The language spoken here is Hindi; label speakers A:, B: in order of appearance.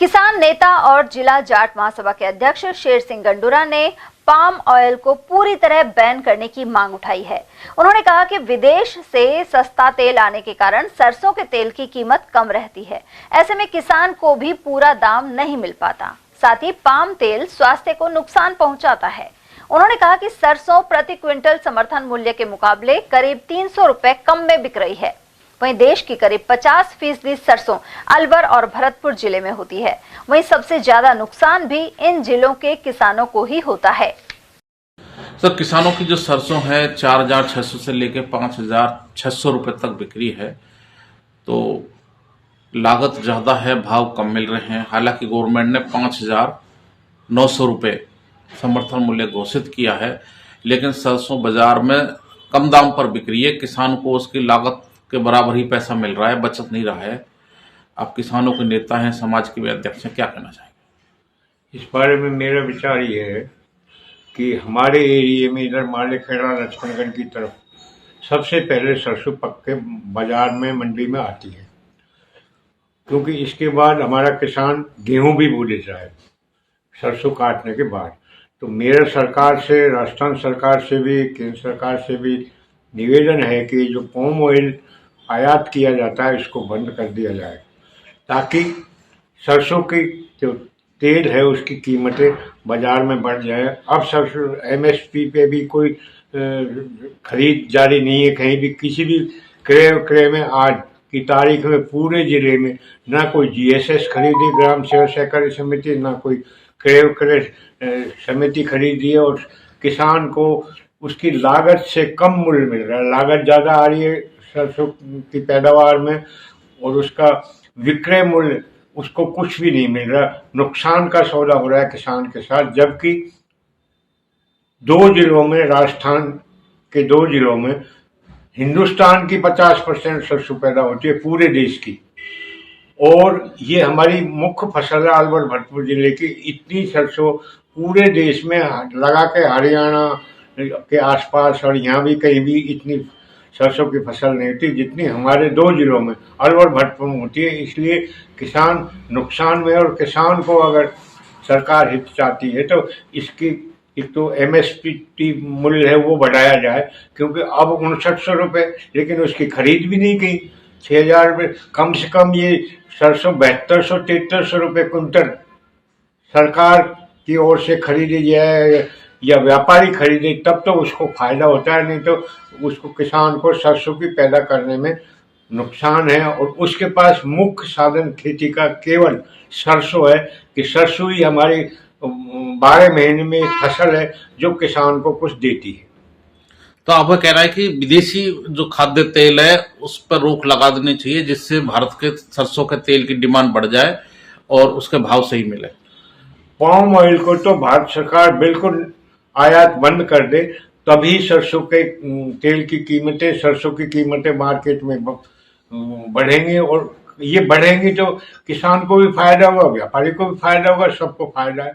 A: किसान नेता और जिला जाट महासभा के अध्यक्ष शेर सिंह गंडूरा ने पाम ऑयल को पूरी तरह बैन करने की मांग उठाई है। उन्होंने कहा कि विदेश से सस्ता तेल आने के कारण सरसों के तेल की कीमत कम रहती है। ऐसे में किसान को भी पूरा दाम नहीं मिल पाता। साथ ही पाम तेल स्वास्थ्य को नुकसान पहुंचाता है। उन्होंने कहा कि सरसों प्रति क्विंटल समर्थन मूल्य के मुकाबले करीब 300 रुपए कम में बिक रही है। वहीं देश की करीब 50% सरसों अलवर और भरतपुर जिले में होती है। वहीं सबसे ज्यादा नुकसान भी इन जिलों के किसानों को ही होता है।
B: सर, किसानों की जो सरसों है 4,600 से लेकर 5,600 रुपए तक बिक्री है, तो लागत ज्यादा है, भाव कम मिल रहे हैं। हालांकि गवर्नमेंट ने 5,900 रुपए समर्थन मूल्य घोषित किया है, लेकिन सरसों बाजार में कम दाम पर बिक रही है। किसान को उसकी लागत के बराबर ही पैसा मिल रहा है, बचत नहीं रहा है। आप किसानों के नेता हैं, समाज के भी अध्यक्ष हैं, क्या कहना चाहेंगे?
C: इस बारे में मेरा विचार ये है कि हमारे एरिया में इधर मालेखेड़ा लक्ष्मणगढ़ की तरफ सबसे पहले सरसों पक के बाजार में मंडी में आती है, क्योंकि इसके बाद हमारा किसान गेहूं भी बो देता है सरसों काटने के बाद। तो मेरा सरकार से, राजस्थान सरकार से भी, केंद्र सरकार से भी निवेदन है कि जो पाम ऑयल आयात किया जाता है इसको बंद कर दिया जाए, ताकि सरसों की जो तेल है उसकी कीमतें बाजार में बढ़ जाए। अब सरसों MSP पे भी कोई खरीद जारी नहीं है कहीं भी। किसी भी क्रय विक्रय में आज की तारीख में पूरे जिले में ना कोई GSS खरीदी, ग्राम सेवा सहकारी समिति, ना कोई क्रय विक्रय समिति खरीदी है, और किसान को उसकी लागत से कम मूल्य मिल रहा है। लागत ज्यादा आ रही है सरसों की पैदावार में, और उसका विक्रय मूल्य उसको कुछ भी नहीं मिल रहा। नुकसान का सौदा हो रहा है किसान के साथ। जबकि दो जिलों में, राजस्थान के 2 जिलों में हिंदुस्तान की 50% सरसों पैदा होती है पूरे देश की, और ये हमारी मुख्य फसल है अलवर भरतपुर जिले की। इतनी सरसों पूरे देश में लगा के हरियाणा के आसपास और यहाँ भी कहीं भी इतनी सरसों की फसल नहीं होती जितनी हमारे 2 जिलों में अलवर भरतपुर में होती है। इसलिए किसान नुकसान में, और किसान को अगर सरकार हित चाहती है तो इसकी एक तो MSP मूल्य है वो बढ़ाया जाए, क्योंकि अब 5,900 रुपये, लेकिन उसकी खरीद भी नहीं की। 6,000 रुपये कम से कम ये सरसों 7200-7300 रुपये कुंटल सरकार की ओर से खरीदी जाए या व्यापारी खरीदे, तब तो उसको फायदा होता है, नहीं तो उसको किसान को सरसों की पैदा करने में नुकसान है। और उसके पास मुख्य साधन खेती का केवल सरसों है, कि सरसों ही हमारी 12 महीने में फसल है जो किसान को कुछ देती है।
B: तो आपका कहना है कि विदेशी जो खाद्य तेल है उस पर रोक लगा देनी चाहिए, जिससे भारत के सरसों के तेल की डिमांड बढ़ जाए और उसके भाव सही मिले।
C: पाम ऑयल को तो भारत सरकार बिल्कुल आयात बंद कर दे, तभी सरसों के तेल की कीमतें, सरसों की कीमतें मार्केट में बढ़ेंगी, और ये बढ़ेंगी तो किसान को भी फायदा होगा, व्यापारी को भी फायदा होगा, सबको फायदा है।